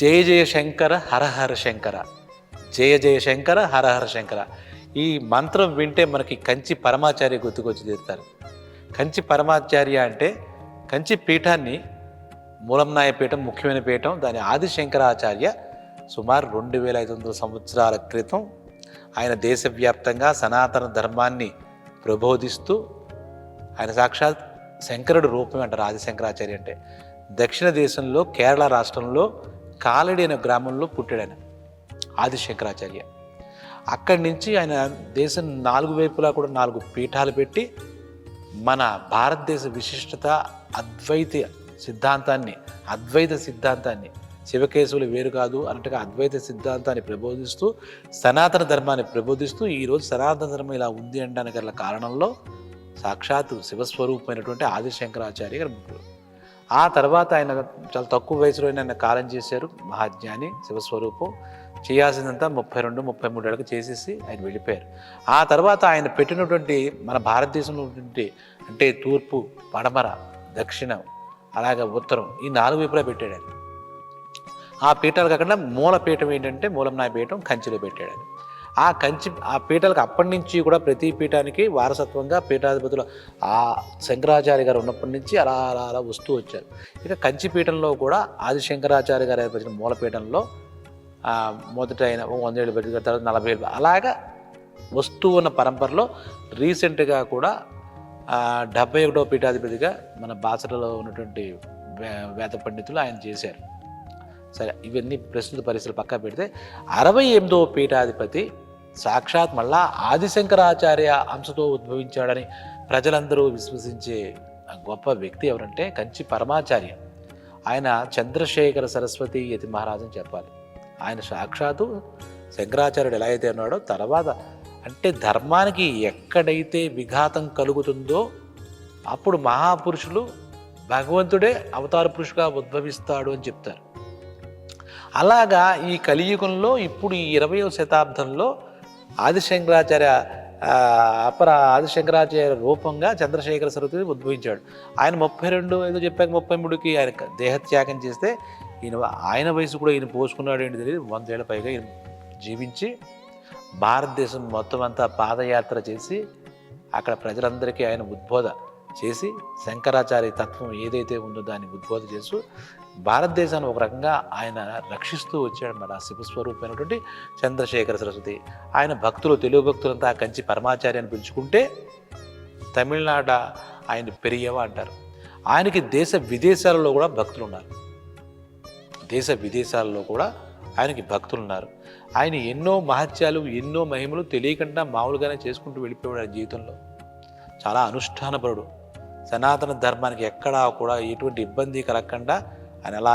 జయ జయ శంకర హర హర శంకర, జయ జయ శంకర హర హర శంకర. ఈ మంత్రం వింటే మనకి కంచి పరమాచార్య గుర్తుకొచ్చి తీరుతారు. కంచి పరమాచార్య అంటే కంచి పీఠాన్ని, మూలంనాయ పీఠం ముఖ్యమైన పీఠం, దాని ఆదిశంకరాచార్య సుమారు 2500 సంవత్సరాల క్రితం ఆయన దేశవ్యాప్తంగా సనాతన ధర్మాన్ని ప్రబోధిస్తూ, ఆయన సాక్షాత్ శంకరుడు రూపం అంటారు ఆదిశంకరాచార్య అంటే. దక్షిణ దేశంలో కేరళ రాష్ట్రంలో కాలడి అనే గ్రామంలో పుట్టాడు ఆయన ఆదిశంకరాచార్య. అక్కడి నుంచి ఆయన దేశం 4 వైపులా కూడా 4 పీఠాలు పెట్టి మన భారతదేశ విశిష్టత, అద్వైత సిద్ధాంతాన్ని శివకేశవులు వేరు కాదు అన్నట్టుగా అద్వైత సిద్ధాంతాన్ని ప్రబోధిస్తూ, సనాతన ధర్మాన్ని ప్రబోధిస్తూ, ఈరోజు సనాతన ధర్మం ఇలా ఉంది అనడానికి గల కారణంలో సాక్షాత్తు శివస్వరూపమైనటువంటి ఆదిశంకరాచార్య గారు ముగ్గురు. ఆ తర్వాత ఆయన చాలా తక్కువ వయసులో ఆయన కాలం చేశారు. మహాజ్ఞాని, శివస్వరూపం. చేయాల్సిందంతా 32-33 ఏళ్ళకి చేసేసి ఆయన వెళ్ళిపోయారు. ఆ తర్వాత ఆయన పెట్టినటువంటి మన భారతదేశంలో ఉన్నటువంటి అంటే తూర్పు, పడమర, దక్షిణం, అలాగే ఉత్తరం, ఈ 4 వైపులా పెట్టాడు ఆయన. ఆ పీఠాలు కాకుండా మూల పీఠం ఏంటంటే మూలంనాయ పీఠం కంచిలో పెట్టాడు ఆయన. ఆ పీఠాలకు అప్పటి నుంచి కూడా ప్రతి పీఠానికి వారసత్వంగా పీఠాధిపతులు ఆ శంకరాచార్య గారు ఉన్నప్పటి నుంచి అలా అలా అలా వస్తూ వచ్చారు. ఇక కంచి పీఠంలో కూడా ఆదిశంకరాచార్య గారు ఏర్పరిచిన మూలపీఠంలో మొదట ఆయన 100 ఏళ్ళు పెట్టి, తర్వాత 40 ఏళ్ళు, అలాగా వస్తూ ఉన్న పరంపరలో రీసెంట్గా కూడా 71వ పీఠాధిపతిగా మన బాసరలో ఉన్నటువంటి వేద పండితులు ఆయన చేశారు. సరే, ఇవన్నీ ప్రస్తుత పరిస్థితులు పక్కా పెడితే 68వ పీఠాధిపతి సాక్షాత్ మళ్ళా ఆదిశంకరాచార్య అంశతో ఉద్భవించాడని ప్రజలందరూ విశ్వసించే గొప్ప వ్యక్తి ఎవరంటే కంచి పరమాచార్య. ఆయన చంద్రశేఖర సరస్వతి యతి మహారాజు అని చెప్పాలి. ఆయన సాక్షాత్తు శంకరాచార్యుడు ఎలా అయితే అన్నాడో, తర్వాత అంటే ధర్మానికి ఎక్కడైతే విఘాతం కలుగుతుందో అప్పుడు మహాపురుషులు భగవంతుడే అవతార పురుషుగా ఉద్భవిస్తాడు అని చెప్తారు. అలాగా ఈ కలియుగంలో ఇప్పుడు ఈ 20వ శతాబ్దంలో ఆదిశంకరాచార్య రూపంగా చంద్రశేఖర సరస్వతి ఉద్భవించాడు. ఆయన 32 ఏదో చెప్పాక 33కి ఆయన దేహత్యాగం చేస్తే ఆయన వయసు కూడా ఈయన పోసుకున్నాడు ఏంటి తెలియదు. 100 ఏళ్ళ పైగా ఈయన జీవించి భారతదేశం మొత్తం అంతా పాదయాత్ర చేసి అక్కడ ప్రజలందరికీ ఆయన ఉద్బోధ చేసి శంకరాచార్య తత్వం ఏదైతే ఉందో దాన్ని ఉద్బోధ చేస్తూ భారతదేశాన్ని ఒక రకంగా ఆయన రక్షిస్తూ వచ్చాడు. మన శివస్వరూపమైనటువంటి చంద్రశేఖర సరస్వతి. ఆయన భక్తులు, తెలుగు భక్తులంతా ఆ కంచి పరమాచార్యాన్ని పిలుచుకుంటే తమిళనాడు ఆయన పెరియవ అంటారు. ఆయనకి దేశ విదేశాలలో కూడా భక్తులు ఉన్నారు. ఆయనకి భక్తులు ఉన్నారు. ఆయన ఎన్నో మహత్యాలు, ఎన్నో మహిమలు తెలియకుండా మామూలుగానే చేసుకుంటూ వెళ్ళిపోయాడు ఆయన జీవితంలో. చాలా అనుష్ఠానపరుడు. సనాతన ధర్మానికి ఎక్కడా కూడా ఎటువంటి ఇబ్బంది కలగకుండా ఆయన అలా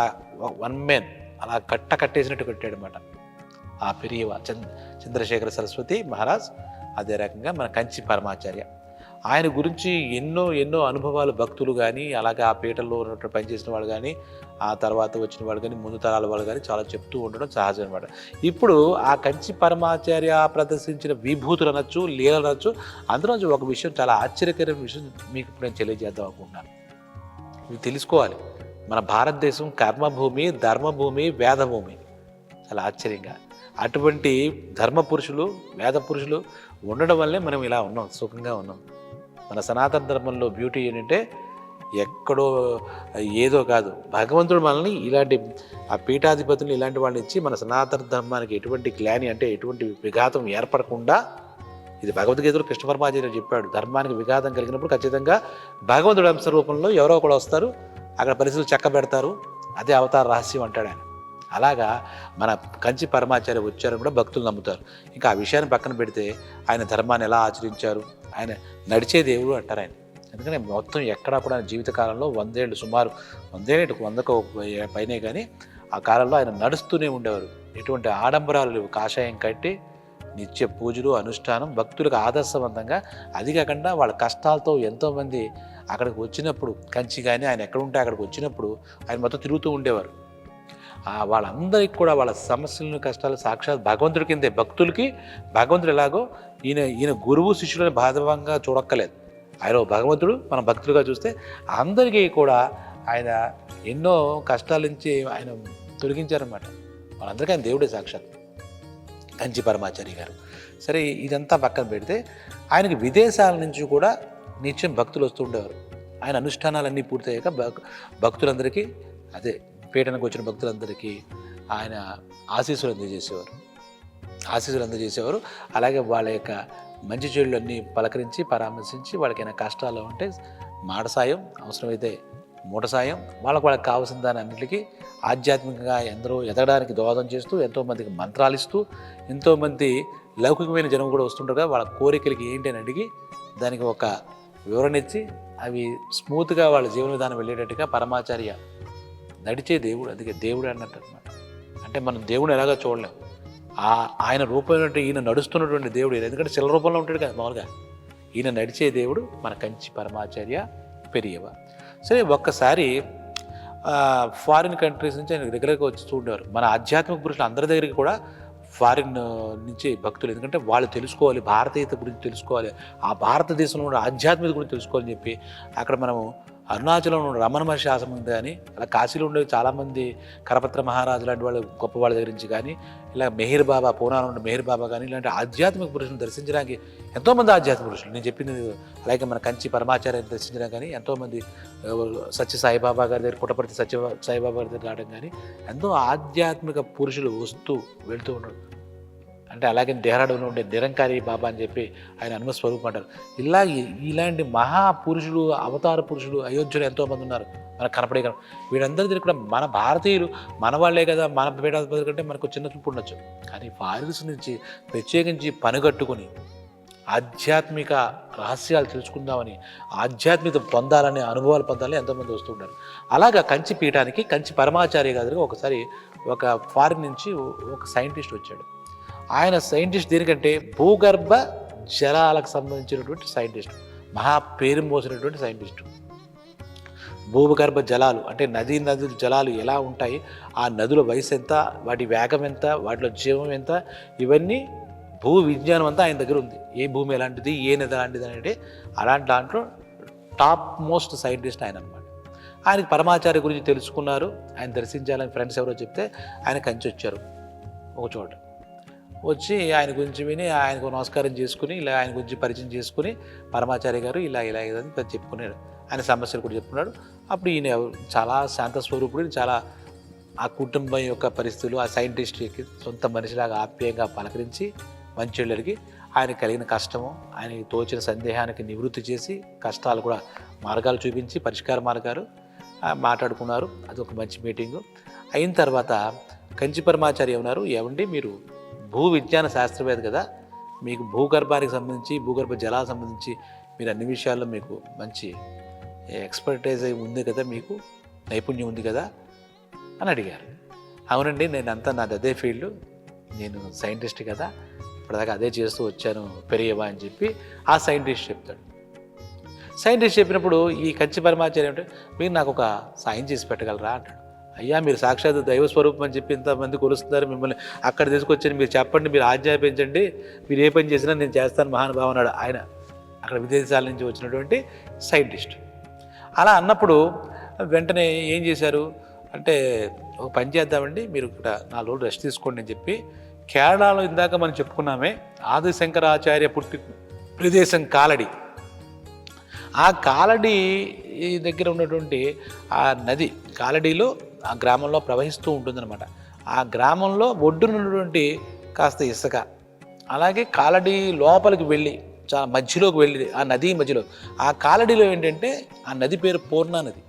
వన్ మ్యాన్ అలా కట్టేసినట్టు కట్టాడు అనమాట ఆ పెరియవ చంద్రశేఖర సరస్వతి మహారాజ్. అదే రకంగా మన కంచి పరమాచార్య. ఆయన గురించి ఎన్నో అనుభవాలు భక్తులు కానీ, అలాగే ఆ పీఠల్లో ఉన్నట్టు పనిచేసిన వాళ్ళు కానీ, ఆ తర్వాత వచ్చిన వాళ్ళు కానీ, ముందు తరాల వాళ్ళు కానీ చాలా చెప్తూ ఉండడం సహజం అనమాట. ఇప్పుడు ఆ కంచి పరమాచార్య ప్రదర్శించిన విభూతులు అనొచ్చు, లీలలు అనొచ్చు. అందులో ఒక విషయం, చాలా ఆశ్చర్యకరమైన విషయం మీకు ఇప్పుడు నేను తెలియజేద్దాం అనుకుంటున్నాను. ఇది తెలుసుకోవాలి. మన భారతదేశం కర్మభూమి, ధర్మభూమి, వేదభూమి. చాలా ఆశ్చర్యంగా అటువంటి ధర్మ పురుషులు, వేద పురుషులు ఉండడం వల్లే మనం ఇలా ఉన్నాం, సుఖంగా ఉన్నాం. మన సనాతన ధర్మంలో బ్యూటీ ఏంటంటే ఎక్కడో ఏదో కాదు, భగవంతుడు మనల్ని ఇలాంటి ఆ పీఠాధిపతులు ఇలాంటి వాళ్ళని ఇచ్చి మన సనాతన ధర్మానికి ఎటువంటి గ్లాని అంటే ఎటువంటి విఘాతం ఏర్పడకుండా, ఇది భగవద్గీతలో కృష్ణ పరమాచార్య చెప్పాడు. ధర్మానికి విఘాతం కలిగినప్పుడు ఖచ్చితంగా భగవంతుడి అంశ రూపంలో ఎవరో కూడా వస్తారు, అక్కడ పరిస్థితులు చక్కబెడతారు. అదే అవతార రహస్యం అంటాడు ఆయన. అలాగా మన కంచి పరమాచార్య వచ్చారని కూడా భక్తులు నమ్ముతారు. ఇంకా ఆ విషయాన్ని పక్కన పెడితే ఆయన ధర్మాన్ని ఎలా ఆచరించారు, ఆయన నడిచే దేవుడు అంటారు ఆయన. ఎందుకంటే మొత్తం ఎక్కడా కూడా జీవితకాలంలో 100 ఏళ్ళు, సుమారు 100 ఏళ్ళు, 100కు పైనే కానీ ఆ కాలంలో ఆయన నడుస్తూనే ఉండేవారు. ఎటువంటి ఆడంబరాలు లేవు. కాషాయం కట్టి నిత్య పూజలు, అనుష్ఠానం, భక్తులకు ఆదర్శవంతంగా. అది కాకుండా వాళ్ళ కష్టాలతో ఎంతోమంది అక్కడికి వచ్చినప్పుడు, కంచి కానీ ఆయన ఎక్కడ ఉంటే అక్కడికి వచ్చినప్పుడు ఆయన మొత్తం తిరుగుతూ ఉండేవారు. వాళ్ళందరికీ కూడా వాళ్ళ సమస్యలను, కష్టాలు సాక్షాత్ భగవంతుడి కిందే. భక్తులకి భగవంతుడు ఎలాగో ఈయన గురువు శిష్యులని భాగంగా చూడక్కలేదు. ఆయన భగవంతుడు, మనం భక్తులుగా చూస్తే అందరికీ కూడా ఆయన ఎన్నో కష్టాల నుంచి ఆయన తొలగించారన్నమాట. వాళ్ళందరికీ ఆయన దేవుడే సాక్షాత్ కంచి పరమాచార్య గారు. సరే, ఇదంతా పక్కన పెడితే ఆయనకి విదేశాల నుంచి కూడా నిత్యం భక్తులు వస్తూ ఉండేవారు. ఆయన అనుష్ఠానాలన్నీ పూర్తయ్యాక భక్తులందరికీ, అదే పీఠనకు వచ్చిన భక్తులందరికీ ఆయన ఆశీస్సులు అందజేసేవారు. అలాగే వాళ్ళ యొక్క మంచి చెడులు అన్నీ పలకరించి పరామర్శించి, వాళ్ళకైనా కష్టాలు ఉంటే మాట సాయం, అవసరమైతే మూట సాయం, వాళ్ళకి కావాల్సిన దాని అన్నింటికి ఆధ్యాత్మికంగా ఎందరో ఎదగడానికి దోహదం చేస్తూ, ఎంతోమందికి మంత్రాలు ఇస్తూ, ఎంతోమంది లౌకికమైన జనం కూడా వస్తుంటారు కదా, వాళ్ళ కోరికలకి ఏంటి అని అడిగి దానికి ఒక వివరణ ఇచ్చి అవి స్మూత్గా వాళ్ళ జీవన విధానం వెళ్ళేటట్టుగా పరమాచార్య నడిచే దేవుడు. అందుకే దేవుడు అన్నట్టు అనమాట. అంటే మనం దేవుడు ఎలాగో చూడలేం, ఆయన రూపమైనటువంటి ఈయన నడుస్తున్నటువంటి దేవుడు, ఎందుకంటే చిల్ల రూపంలో ఉంటాడు కదా మామూలుగా. ఈయన నడిచే దేవుడు మన కంచి పరమాచార్య పెరియవ. సరే, ఒక్కసారి ఫారిన్ కంట్రీస్ నుంచి ఆయన రెగ్యులర్గా వచ్చి చూడేవారు. మన ఆధ్యాత్మిక పురుషులు అందరి దగ్గరికి కూడా ఫారిన్ నుంచి భక్తులు, ఎందుకంటే వాళ్ళు తెలుసుకోవాలి, భారతీయత గురించి తెలుసుకోవాలి, ఆ భారతదేశంలో ఉన్న ఆధ్యాత్మికత గురించి తెలుసుకోవాలని చెప్పి అక్కడ మనము అరుణాచలంలో ఉన్న రమణ మహర్షి ఆశ్రమం కానీ, అలా కాశీలో ఉండే చాలామంది కరపత్ర మహారాజు లాంటి వాళ్ళు గొప్ప వాళ్ళ దగ్గర నుంచి కానీ, ఇలా మెహర్ బాబా, పూనాలో ఉన్న మెహర్ బాబా కానీ, ఇలాంటి ఆధ్యాత్మిక పురుషులను దర్శించడానికి ఎంతోమంది ఆధ్యాత్మిక పురుషులు నేను చెప్పింది, అలాగే మన కంచి పరమాచార్యాన్ని దర్శించడం కానీ, ఎంతోమంది సత్య సాయిబాబా గారి దగ్గర, పుట్టపర్తి సత్య సాయిబాబా గారి దగ్గర రావడం కానీ, ఎంతో ఆధ్యాత్మిక పురుషులు వస్తూ వెళ్తూ ఉన్నారు. అంటే అలాగే డెహ్రాడూన్లో ఉండే నిరంకారి బాబా అని చెప్పి ఆయన హనుమ స్వరూపం అంటారు. ఇలాంటి మహాపురుషులు, అవతార పురుషులు అయోధ్యలో ఎంతోమంది ఉన్నారు మనకు కనపడే. వీళ్ళందరి దగ్గర కూడా మన భారతీయులు, మన వాళ్ళే కదా, మన పీఠాధిపతుల కంటే మనకు చిన్న చూపు ఉండొచ్చు, కానీ ఫారిన్స్ నుంచి ప్రత్యేకించి పనిగట్టుకొని ఆధ్యాత్మిక రహస్యాలు తెలుసుకుందామని, ఆధ్యాత్మికత పొందాలని, అనుభవాలు పొందాలని ఎంతోమంది వస్తుంటారు. అలాగా కంచి పీఠానికి కంచి పరమాచార్య గారికి ఒకసారి ఒక ఫారిన్ నుంచి ఒక సైంటిస్ట్ వచ్చాడు. ఆయన సైంటిస్ట్ దేనికంటే భూగర్భ జలాలకు సంబంధించినటువంటి సైంటిస్ట్, మహా పేరు మోసినటువంటి సైంటిస్టు. భూగర్భ జలాలు అంటే నదుల జలాలు ఎలా ఉంటాయి, ఆ నదుల వయసు ఎంత, వాటి వేగం ఎంత, వాటిలో జీవం ఎంత, ఇవన్నీ భూ విజ్ఞానం అంతా ఆయన దగ్గర ఉంది. ఏ భూమి ఎలాంటిది, ఏ నది ఎలాంటిది అనేది అలాంటి దాంట్లో టాప్ మోస్ట్ సైంటిస్ట్ ఆయన అనమాట. ఆయనకి పరమాచార్య గురించి తెలుసుకున్నారు. ఆయన దర్శించాలని ఫ్రెండ్స్ ఎవరో చెప్తే ఆయన కంచి వచ్చారు. ఒక చోట వచ్చి ఆయన గురించి విని, ఆయనకు నమస్కారం చేసుకుని, ఇలా ఆయన గురించి పరిచయం చేసుకుని, పరమాచార్య గారు ఇలా ఇదని చెప్పుకున్నాడు. ఆయన సమస్యలు కూడా చెప్పుకున్నాడు. అప్పుడు ఈయన చాలా శాంత స్వరూపుడు, చాలా ఆ కుటుంబం యొక్క పరిస్థితులు, ఆ సైంటిస్ట్కి సొంత మనిషిలాగా ఆప్యాయంగా పలకరించి మంచిళ్ళకి ఆయన కలిగిన కష్టము, ఆయనకి తోచిన సందేహానికి నివృత్తి చేసి, కష్టాలు కూడా మార్గాలు చూపించి, పరిష్కార మార్గాలు మాట్లాడుకున్నారు. అదొక మంచి మీటింగు. అయిన తర్వాత కంచి పరమాచార్య ఉన్నారు, ఏమండి మీరు భూ విజ్ఞాన శాస్త్రవేత్త కదా, మీకు భూగర్భానికి సంబంధించి, భూగర్భ జలాలకు సంబంధించి మీరు అన్ని విషయాల్లో మీకు మంచి ఎక్స్పర్టైజ్ ఉంది కదా, మీకు నైపుణ్యం ఉంది కదా అని అడిగారు. అవునండి, నేనంతా నాది అదే ఫీల్డ్, నేను సైంటిస్ట్ కదా, ఇప్పటిదాకా అదే చేస్తూ వచ్చాను పెరియవా అని చెప్పి ఆ సైంటిస్ట్ చెప్తాడు. సైంటిస్ట్ చెప్పినప్పుడు ఈ కంచి పరమాచార్య అంటే, మీరు నాకు ఒక సాయం చేసి పెట్టగలరా అంటాడు. అయ్యా, మీరు సాక్షాత్ దైవ స్వరూపం అని చెప్పి ఇంతమంది కొలుస్తున్నారు, మిమ్మల్ని అక్కడ తీసుకొచ్చాను, మీరు చెప్పండి, మీరు ఆజ్ఞాపించండి, మీరు ఏ పని చేసినా నేను చేస్తాను మహానుభావ అన్నాడు ఆయన, అక్కడ విదేశాల నుంచి వచ్చినటువంటి సైంటిస్ట్. అలా అన్నప్పుడు వెంటనే ఏం చేశారు అంటే, ఒక పని చేద్దామండి, మీరు ఇక్కడ 4 రోజులు రెస్ట్ తీసుకోండి అని చెప్పి, కేరళలో ఇందాక మనం చెప్పుకున్నామే ఆది శంకరాచార్య పుట్టి ప్రదేశం కాలడి, ఆ కాలడి దగ్గర ఉన్నటువంటి ఆ నది, కాలడిలో ఆ గ్రామంలో ప్రవహిస్తూ ఉంటుందన్నమాట. ఆ గ్రామంలో ఒడ్డునున్నటువంటి కాస్త ఇసుక, అలాగే కాలడి లోపలికి వెళ్ళి చాలా మధ్యలోకి వెళ్ళి, ఆ నది మధ్యలో ఆ కాలడిలో ఏంటంటే ఆ నది పేరు పూర్ణా నది.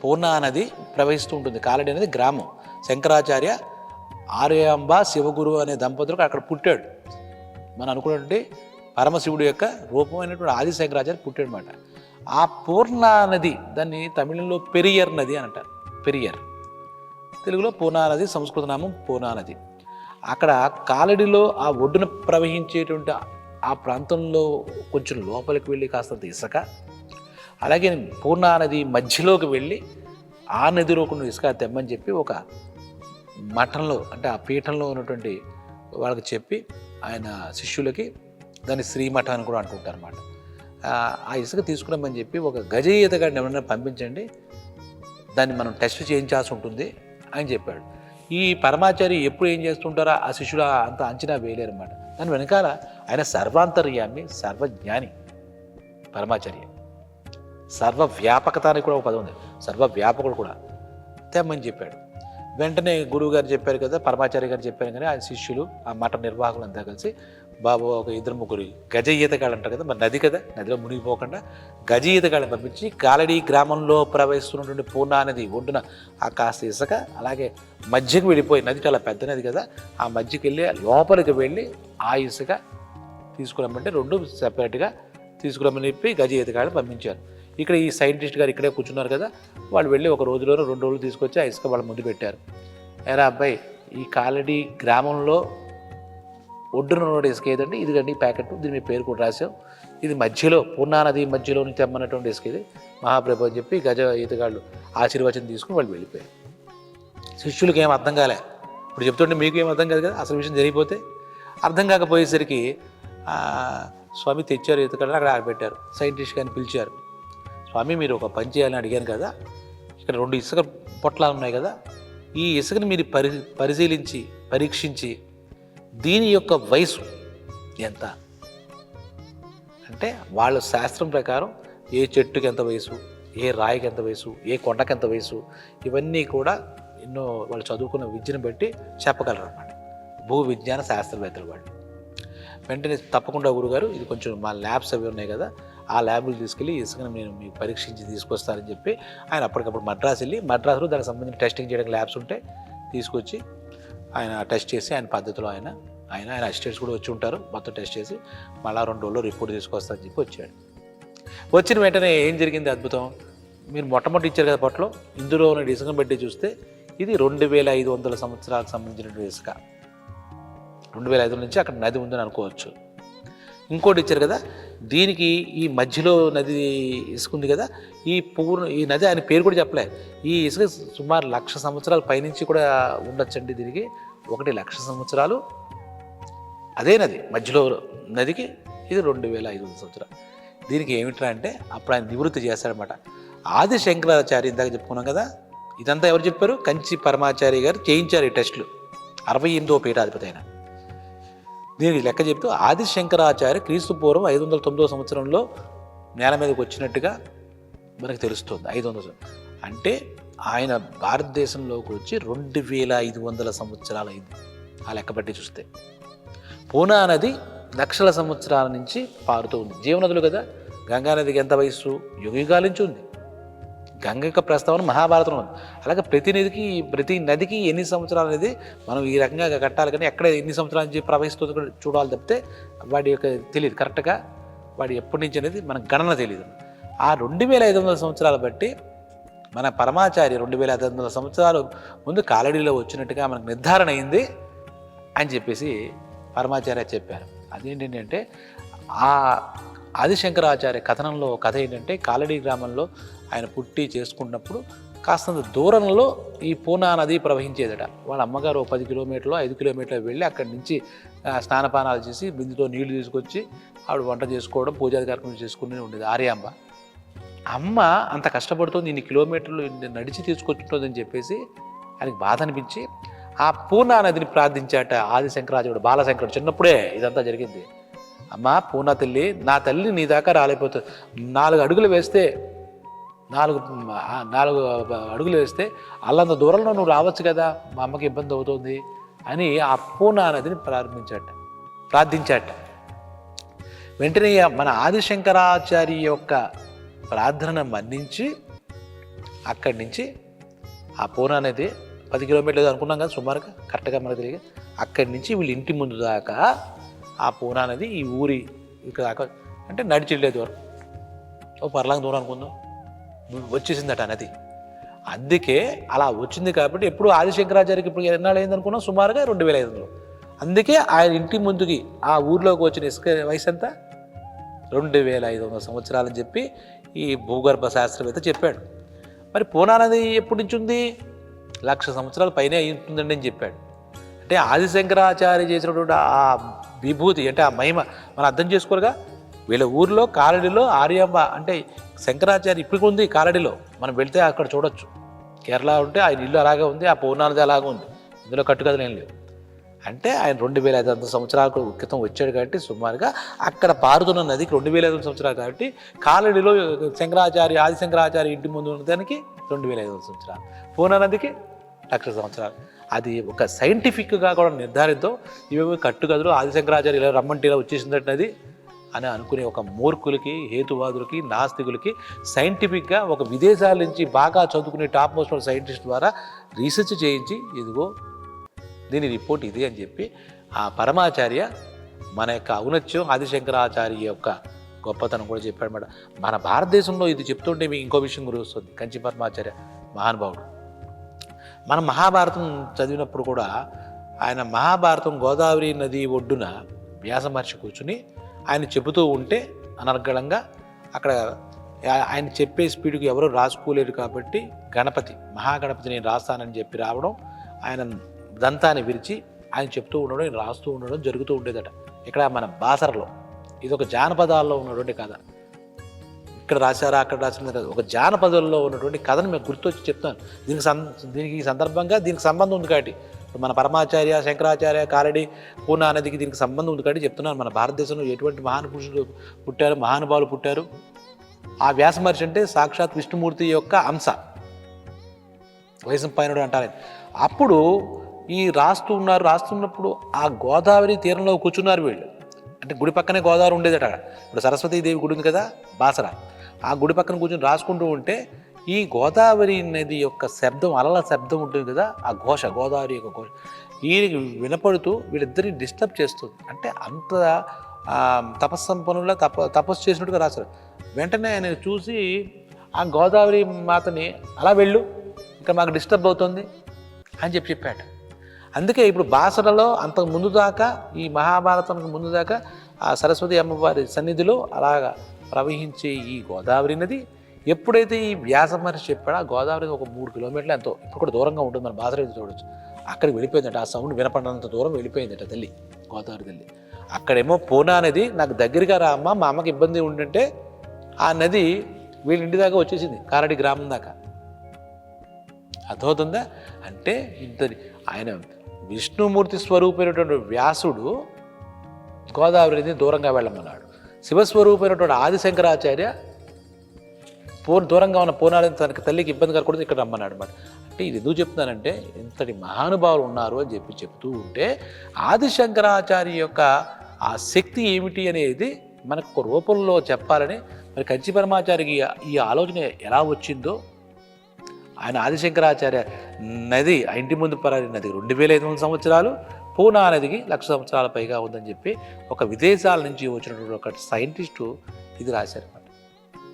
పూర్ణా నది ప్రవహిస్తూ ఉంటుంది. కాలడి అనేది గ్రామం. శంకరాచార్య, ఆర్యాంబ, శివగురు అనే దంపతులకు అక్కడ పుట్టాడు. మనం అనుకున్నటువంటి పరమశివుడు యొక్క రూపమైనటువంటి ఆది శంకరాచార్య పుట్టాడు అనమాట. ఆ పూర్ణా నది, దాన్ని తమిళంలో పెరియర్ నది అని అంటారు. పెరియర్, తెలుగులో పూర్ణా నది, సంస్కృత నామం పూర్ణా నది. అక్కడ కాలడిలో ఆ ఒడ్డున ప్రవహించేటువంటి ఆ ప్రాంతంలో కొంచెం లోపలికి వెళ్ళి కాస్తంత ఇసుక, అలాగే పూర్ణా నది మధ్యలోకి వెళ్ళి ఆ నదిలో కొన్ని ఇసుక తెమ్మని చెప్పి ఒక మఠంలో, అంటే ఆ పీఠంలో ఉన్నటువంటి వాళ్ళకి చెప్పి, ఆయన శిష్యులకి దాన్ని శ్రీమఠం అని కూడా అంటుంటారు అన్నమాట. ఆ ఇసుక తీసుకున్నామని చెప్పి ఒక గజ ఈతగాడిని ఎవరైనా పంపించండి, దాన్ని మనం టెస్ట్ చేయించాల్సి ఉంటుంది, అని చెప్పాడు. ఈ పరమాచారి ఎప్పుడు ఏం చేస్తుంటారో ఆ శిష్యుడు అంత అంచనా వేయలేరు అనమాట. దాని వెనకాల ఆయన సర్వాంతర్యామి, సర్వజ్ఞాని పరమాచార్య. సర్వవ్యాపకత అని కూడా ఒక పదం ఉంది, సర్వవ్యాపకుడు కూడా తెమ్మని చెప్పాడు. వెంటనే గురువు గారు చెప్పారు కదా, పరమాచార్య గారు చెప్పారు కానీ ఆయన శిష్యులు ఆ మఠ నిర్వాహకులు అంతా కలిసి బాబు ఒక 2-3 గజ ఈతగాళ్ళు అంటారు కదా, మరి నది కదా, నదిలో మునిగిపోకుండా గజ ఈతగాళ్ళని పంపించి కాలడీ గ్రామంలో ప్రవహిస్తున్నటువంటి పూర్ణా నది ఒడ్డున ఆ కాస్త ఇసుక అలాగే మధ్యకి వెళ్ళిపోయి, నది చాలా పెద్ద నది కదా, ఆ మధ్యకి వెళ్ళి లోపలికి వెళ్ళి ఆ ఇసుక తీసుకురమ్మంటే 2 సెపరేట్గా తీసుకురమ్మని చెప్పి గజ ఈతగాళ్ళని పంపించారు. ఇక్కడ ఈ సైంటిస్ట్ గారు ఇక్కడే కూర్చున్నారు కదా, వాళ్ళు వెళ్ళి 1 రోజులోనో 2 రోజులు తీసుకొచ్చి ఆ ఇసుక వాళ్ళ ముందు పెట్టారు. ఎరా అబ్బాయి, ఈ కాలడీ గ్రామంలో ఒడ్డున ఉన్న ఇసుక ఏదండి, ఇదిగండి ప్యాకెట్, దీని మీ పేరు కూడా రాసాం, ఇది మధ్యలో పూర్ణా నది మధ్యలో నుంచి తెమ్మన్నటువంటి ఇసుక ఇది మహాప్రభు అని చెప్పి గజ ఈతగాళ్ళు ఆశీర్వచనం తీసుకుని వాళ్ళు వెళ్ళిపోయారు. శిష్యులకి ఏం అర్థం కాలే. ఇప్పుడు చెప్తుంటే మీకు ఏం అర్థం కాదు కదా, అసలు విషయం జరిగిపోతే అర్థం కాకపోయేసరికి స్వామి తెచ్చారు ఈతగాళ్ళని అక్కడ ఆడబెట్టారు. సైంటిస్ట్ గారిని పిలిచారు. స్వామి మీరు ఒక పని చేయాలని అడిగాను కదా, ఇక్కడ 2 ఇసుక పొట్లాలు ఉన్నాయి కదా, ఈ ఇసుకని మీరు పరిశీలించి పరీక్షించి దీని యొక్క వయసు ఎంత అంటే, వాళ్ళ శాస్త్రం ప్రకారం ఏ చెట్టుకి ఎంత వయసు, ఏ రాయికి ఎంత వయసు, ఏ కొండకి ఎంత వయసు, ఇవన్నీ కూడా ఎన్నో వాళ్ళు చదువుకున్న విద్యను బట్టి చెప్పగలరు అన్నమాట. భూ విజ్ఞాన శాస్త్రవేత్తలు వాళ్ళు. వెంటనే తప్పకుండా గురుగారు, ఇది కొంచెం మా ల్యాబ్స్ అవి ఉన్నాయి కదా, ఆ ల్యాబ్లు తీసుకెళ్ళి ఇసుకను నేను మీకు పరీక్షించి తీసుకొస్తానని చెప్పి ఆయన అప్పటికప్పుడు మద్రాసు వెళ్ళి, మద్రాసులో దానికి సంబంధించిన టెస్టింగ్ చేయడానికి ల్యాబ్స్ ఉంటే తీసుకొచ్చి ఆయన టెస్ట్ చేసి ఆయన పద్ధతిలో ఆయన అసిస్టెంట్స్ కూడా వచ్చి ఉంటారు, మొత్తం టెస్ట్ చేసి మళ్ళీ 2 రోజుల్లో రిపోర్ట్ తీసుకొస్తానని చెప్పి వచ్చాడు. వచ్చిన వెంటనే ఏం జరిగింది అద్భుతం, మీరు మొట్టమొదటి ఇచ్చారు కదా పొట్టలో, ఇందులో ఉన్న ఇసుకను బట్టి చూస్తే ఇది 2500 సంవత్సరాలకు సంబంధించినటువంటి ఇసుక. 2500 నుంచి అక్కడ నది ఉందని అనుకోవచ్చు. ఇంకోటి ఇచ్చారు కదా, దీనికి ఈ మధ్యలో నది ఇసుక ఉంది కదా, ఈ నది ఆయన పేరు కూడా చెప్పలే, ఈ ఇసుక సుమారు 1,00,000 సంవత్సరాల పైనుంచి కూడా ఉండొచ్చండి. దీనికి 1,00,000 సంవత్సరాలు అదే నది, మధ్యలో నదికి ఇది 2500 సంవత్సరాలు. దీనికి ఏమిట్రా అంటే అప్పుడు ఆయన నివృత్తి చేస్తాడనమాట. ఆది శంకరాచార్య ఇందాక చెప్పుకున్నాం కదా, ఇదంతా ఎవరు చెప్పారు, కంచి పరమాచార్య గారు చేయించారు ఈ టెస్టులు, 68వ పీఠాధిపతి అయిన. దీనికి లెక్క చెప్తూ ఆది శంకరాచార్య క్రీస్తు పూర్వం 509వ సంవత్సరంలో నేల మీదకి వచ్చినట్టుగా మనకు తెలుస్తుంది. 500 అంటే ఆయన భారతదేశంలోకి వచ్చి 2500 సంవత్సరాలు అయింది ఆ లెక్క బట్టి చూస్తే. పూర్ణా నది లక్షల సంవత్సరాల నుంచి పారుతూ ఉంది. జీవనదులు కదా, గంగా నదికి ఎంత వయస్సు, యుగాల నుంచి ఉంది. గంగ యొక్క ప్రస్తావన మహాభారతంలో ఉంది. అలాగే ప్రతి నదికి ఎన్ని సంవత్సరాలు అనేది మనం ఈ రకంగా కట్టాలి, కానీ ఎక్కడ ఎన్ని సంవత్సరాల నుంచి ప్రవహిస్తుందో చూడాలి తప్పితే వాడి యొక్క తెలియదు కరెక్ట్గా, వాడి ఎప్పటి నుంచి అనేది మనకు గణన తెలియదు. ఆ 2500 సంవత్సరాలు బట్టి మన పరమాచార్య 2500 సంవత్సరాలు ముందు కాలడీలో వచ్చినట్టుగా మనకు నిర్ధారణ అయింది అని చెప్పేసి పరమాచార్య చెప్పారు. అదేంటంటే ఆ ఆదిశంకరాచార్య కథనంలో కథ ఏంటంటే, కాలడీ గ్రామంలో ఆయన పుట్టి చేసుకున్నప్పుడు కాస్తంత దూరంలో ఈ పూర్ణా నది ప్రవహించేదట. వాళ్ళ అమ్మగారు 10 కిలోమీటర్లు 5 కిలోమీటర్లు వెళ్ళి అక్కడి నుంచి స్నానపానాలు చేసి బిందుతో నీళ్లు తీసుకొచ్చి ఆవిడ వంట చేసుకోవడం, పూజాది కార్యక్రమం చేసుకుని ఉండేది ఆర్యాంబ. అమ్మ అంత కష్టపడుతుంది, ఇన్ని కిలోమీటర్లు నడిచి తీసుకొచ్చుంటుందని చెప్పేసి ఆయనకి బాధ అనిపించి ఆ పూర్ణా నదిని ప్రార్థించాట ఆదిశంకరాచార్యుడు. బాలశంకరుడు చిన్నప్పుడే ఇదంతా జరిగింది. అమ్మ పూర్ణా తల్లి, నా తల్లి నీ దాకా రాలేకపోతుంది, 4 అడుగులు వేస్తే 4 అడుగులు వేస్తే అల్లంత దూరంలో నువ్వు రావచ్చు కదా, మా అమ్మకి ఇబ్బంది అవుతుంది అని ఆ పూర్ణా నదిని ప్రార్థించాట. వెంటనే మన ఆదిశంకరాచార్య యొక్క ప్రార్థనను మన్నించి అక్కడి నుంచి ఆ పూర్ణా నది 10 కిలోమీటర్లు అనుకున్నాం కదా సుమారుగా, కరెక్ట్గా మనకు తెలియదు, అక్కడి నుంచి వీళ్ళ ఇంటి ముందు దాకా ఆ పూర్ణా నది ఈ ఊరి ఇక్కడ దాకా అంటే నడిచి వెళ్ళే దూరం, ఓ పర్లాంగ దూరం అనుకుందాం, వచ్చేసిందట నది. అందుకే అలా వచ్చింది కాబట్టి ఎప్పుడు ఆదిశంకరాచార్యకి ఇప్పుడు ఎన్నాళ్ళు అయింది అనుకున్నాం, సుమారుగా 2500. అందుకే ఆయన ఇంటి ముందుకి ఆ ఊర్లోకి వచ్చిన ఇసుక వయసు ఎంత, 2500 సంవత్సరాలని చెప్పి ఈ భూగర్భ శాస్త్రవేత్త చెప్పాడు. మరి పూర్ణా నది ఎప్పటి నుంచి ఉంది, 1,00,000 సంవత్సరాల పైనే అయి ఉంటుందండి అని చెప్పాడు. అంటే ఆదిశంకరాచార్య చేసినటువంటి ఆ విభూతి అంటే ఆ మహిమ మనం అర్థం చేసుకోరుగా. వీళ్ళ ఊరిలో కాలడిలో ఆర్యాంబ అంటే శంకరాచార్య ఇప్పుడు ఉంది కాలడిలో, మనం వెళ్తే అక్కడ చూడొచ్చు. కేరళ ఉంటే ఆయన ఇల్లు అలాగే ఉంది, ఆ పూర్ణానది అలాగే ఉంది, ఇందులో కట్టుకథలు ఏం లేవు. అంటే ఆయన 2500 సంవత్సరాల క్రితం వచ్చాడు కాబట్టి సుమారుగా అక్కడ పారుతున్న నదికి 2500 సంవత్సరాలు కాబట్టి కాలడిలో ఆది శంకరాచార్య ఇంటి ముందు ఉన్నదానికి 2500 సంవత్సరాలు, పూర్ణ నదికి 1,00,000 సంవత్సరాలు. అది ఒక సైంటిఫిక్గా కూడా నిర్ధారితో ఇవేమో కట్టుకథలు ఆది శంకరాచార్య ఇలా రమ్మంటే ఇలా వచ్చేసిందట నది అని అనుకునే ఒక మూర్ఖులకి, హేతువాదులకి, నాస్తికులకి సైంటిఫిక్గా ఒక విదేశాల నుంచి బాగా చదువుకునే టాప్ మోస్ట్ సైంటిస్ట్ ద్వారా రీసెర్చ్ చేయించి ఇదిగో దీని రిపోర్ట్ ఇది అని చెప్పి ఆ పరమాచార్య మన యొక్క ఔన్నత్యం ఆదిశంకరాచార్య యొక్క గొప్పతనం కూడా చెప్పాడన్నమాట. మన భారతదేశంలో ఇది చెప్తుంటే మీకు ఇంకో విషయం గురి వస్తుంది. కంచి పరమాచార్య మహానుభావుడు. మనం మహాభారతం చదివినప్పుడు కూడా ఆయన మహాభారతం గోదావరి నది ఒడ్డున వ్యాస మహర్షి కూర్చుని ఆయన చెబుతూ ఉంటే అనర్గళంగా అక్కడ ఆయన చెప్పే స్పీడ్కి ఎవరో రాసుకోలేరు కాబట్టి గణపతి మహాగణపతి నేను రాస్తానని చెప్పి రావడం, ఆయన దంతాన్ని విరిచి ఆయన చెప్తూ ఉండడం, ఆయన రాస్తూ ఉండడం జరుగుతూ ఉండేదట. ఇక్కడ మన బాసరలో ఇది ఒక జానపదాల్లో ఉన్నటువంటి కథ. ఇక్కడ రాశారా అక్కడ రాసిన ఒక జానపదంలో ఉన్నటువంటి కథను మీకు గుర్తొచ్చి చెప్తాను. దీనికి సందర్భంగా దీనికి సంబంధం ఉంది కాబట్టి మన పరమాచార్య, శంకరాచార్య, కారడి, పూర్ణ నదికి దీనికి సంబంధం ఉంది కాబట్టి చెప్తున్నాను. మన భారతదేశంలో ఎటువంటి మహానుపురుషులు పుట్టారు, మహానుభావులు పుట్టారు. ఆ వ్యాస మహర్షి అంటే సాక్షాత్ విష్ణుమూర్తి యొక్క అంశ, వైశంపాయనుడు అంటారు. అప్పుడు ఈ రాస్తున్నప్పుడు ఆ గోదావరి తీరంలో కూర్చున్నారు వీళ్ళు. అంటే గుడి పక్కనే గోదావరి ఉండేదట. ఇప్పుడు సరస్వతీదేవి గుడి ఉంది కదా బాసర, ఆ గుడి పక్కన కూర్చొని రాసుకుంటూ ఉంటే ఈ గోదావరి నది యొక్క శబ్దం, అలల శబ్దం ఉంటుంది కదా, ఆ ఘోష, గోదావరి యొక్క ఘోష ఈయనకి వినపడుతూ వీళ్ళిద్దరిని డిస్టర్బ్ చేస్తుంది. అంటే అంత తపస్సంపన్నులా తపస్సు చేసినట్టుగా రాశారు. వెంటనే ఆయన చూసి ఆ గోదావరి మాతని అలా వెళ్ళు, ఇంకా మాకు డిస్టర్బ్ అవుతుంది అని చెప్పాడు. అందుకే ఇప్పుడు బాసరలో అంతకు ముందు దాకా, ఈ మహాభారతానికి ముందు దాకా ఆ సరస్వతి అమ్మవారి సన్నిధిలో అలాగా ప్రవహించే ఈ గోదావరి నది ఎప్పుడైతే ఈ వ్యాస మహర్షి చెప్పాడో ఆ గోదావరి ఒక 3 కిలోమీటర్లు ఎంతో ఇప్పుడు కూడా దూరంగా ఉంటుంది, మన బాసర చూడవచ్చు. అక్కడికి వెళ్ళిపోయిందట, ఆ సౌండ్ వినపడినంత దూరం వెళ్ళిపోయిందట తల్లి, గోదావరి తల్లి. అక్కడేమో పూర్ణా నది నాకు దగ్గరగా రా అమ్మ, మా అమ్మకి ఇబ్బంది ఉంటుంటే ఆ నది వీళ్ళ ఇంటి దాకా వచ్చేసింది, కారడి గ్రామం దాకా. అర్థమవుతుందా? అంటే ఇంతది ఆయన విష్ణుమూర్తి స్వరూపమైనటువంటి వ్యాసుడు గోదావరిని దూరంగా వెళ్ళమన్నాడు. శివస్వరూపమైనటువంటి ఆదిశంకరాచార్య దూరంగా ఉన్న పూర్ణాలని తనకి తల్లికి ఇబ్బంది కలగకూడదు, ఇక్కడ రమ్మన్నాడు అనమాట. అంటే ఇది ఎందుకు చెప్తున్నానంటే ఇంతటి మహానుభావులు ఉన్నారు అని చెప్తూ ఉంటే ఆదిశంకరాచార్య యొక్క ఆ శక్తి ఏమిటి అనేది మనకు ఒక రూపంలో చెప్పాలని మరి కంచి పరమాచార్యకి ఈ ఆలోచన ఎలా వచ్చిందో, ఆయన ఆదిశంకరాచార్య నది ఆ ఇంటి ముందు పరారి నది 2500 సంవత్సరాలు, పూనా నదికి 1,00,000 సంవత్సరాల పైగా ఉందని చెప్పి ఒక విదేశాల నుంచి వచ్చినటువంటి ఒక సైంటిస్టు ఇది రాశారన్నమాట.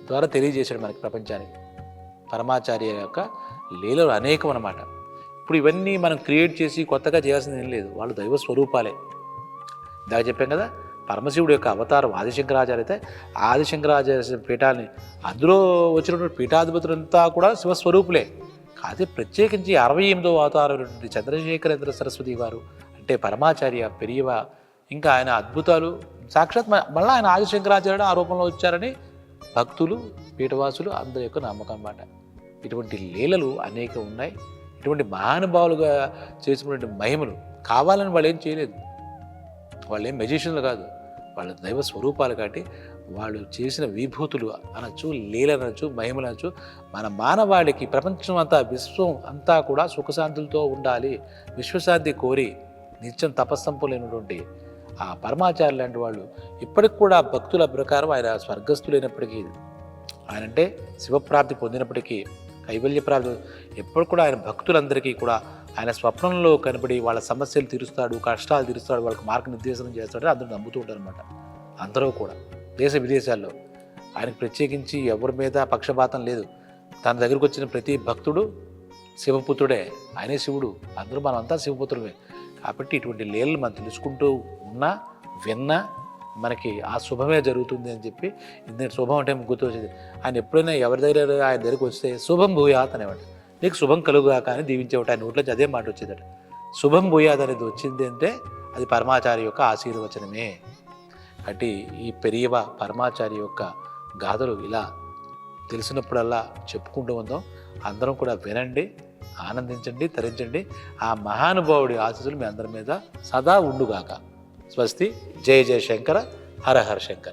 ద్వారా తెలియజేశాడు మనకి ప్రపంచానికి. పరమాచార్య యొక్క లీలలు అనేకం అన్నమాట. ఇప్పుడు ఇవన్నీ మనం క్రియేట్ చేసి కొత్తగా చేయాల్సింది ఏం లేదు, వాళ్ళు దైవ స్వరూపాలే. ఇందాక చెప్పాం కదా, పరమశివుడు యొక్క అవతారం ఆదిశంకరాచార్య అయితే ఆదిశంకరాచార్య పీఠాన్ని అందులో వచ్చినటువంటి పీఠాధిపతులంతా కూడా శివస్వరూపులే. కాదే ప్రత్యేకించి 68వ అవతారం చంద్రశేఖరేంద్ర సరస్వతి వారు అంటే పరమాచార్య పెరియవ, ఇంకా ఆయన అద్భుతాలు సాక్షాత్ మళ్ళీ ఆయన ఆదిశంకరాచార్యుడు ఆ రూపంలో వచ్చారని భక్తులు, పీఠవాసులు అందరి యొక్క నమ్మకం అన్నమాట. ఇటువంటి లీలలు అనేక ఉన్నాయి. ఇటువంటి మహానుభావులుగా చేసినటువంటి మహిమలు కావాలని వాళ్ళు ఏం చేయలేదు, వాళ్ళు ఏం మెజిషియన్లు కాదు, వాళ్ళ దైవ స్వరూపాలు కాబట్టి వాళ్ళు చేసిన విభూతులు అనొచ్చు, లీలలు అనొచ్చు, మహిమలు అనొచ్చు. మన మానవాళికి ప్రపంచం అంతా, విశ్వం అంతా కూడా సుఖశాంతులతో ఉండాలి, విశ్వశాంతి కోరి నిత్యం తపస్సంపులైనటువంటి ఆ పరమాచార్య లాంటి వాళ్ళు ఇప్పటికి కూడా భక్తుల ప్రకారం ఆయన స్వర్గస్థులైనప్పటికీ, ఆయన అంటే శివప్రాప్తి పొందినప్పటికీ, కైవల్య ప్రాప్తి ఎప్పుడు కూడా ఆయన భక్తులందరికీ కూడా ఆయన స్వప్నంలో కనబడి వాళ్ళ సమస్యలు తీరుస్తాడు, కష్టాలు తీరుస్తాడు, వాళ్ళకి మార్గనిర్దేశనం చేస్తాడు, అందరూ నమ్ముతూ ఉంటారు అనమాట. అందరూ కూడా దేశ విదేశాల్లో ఆయనకు ప్రత్యేకించి ఎవరి మీద పక్షపాతం లేదు. తన దగ్గరకు వచ్చిన ప్రతి భక్తుడు శివపుత్రుడే, ఆయనే శివుడు, అందరూ మనమంతా శివపుత్రుడే. కాబట్టి ఇటువంటి లీలలు మనం తెలుసుకుంటూ ఉన్నా విన్నా మనకి ఆ శుభమే జరుగుతుంది అని చెప్పి, ఇందులో శుభం అంటే గుర్తు వచ్చేది. ఆయన ఎప్పుడైనా ఎవరి దగ్గర ఆయన దగ్గరికి వస్తే శుభం భూయాత్ అనేవాడు, నీకు శుభం కలుగుగాక అని దీవించేవాడు. ఆయన నోట్లోంచి అదే మాట వచ్చేదట. శుభం భూయాత్ అనేది వచ్చింది అంటే అది పరమాచార్య యొక్క ఆశీర్వచనమే. అంటే ఈ పెరియవ పరమాచార్య యొక్క గాథలు ఇలా తెలిసినప్పుడల్లా చెప్పుకుంటూ ఉందాం. అందరం కూడా వినండి, ఆనందించండి, తరించండి. ఆ మహానుభావుడి ఆశీస్సులు మీ అందరి మీద సదా ఉండుగాక. స్వస్తి. జయ జయ శంకర. హర హర శంకర.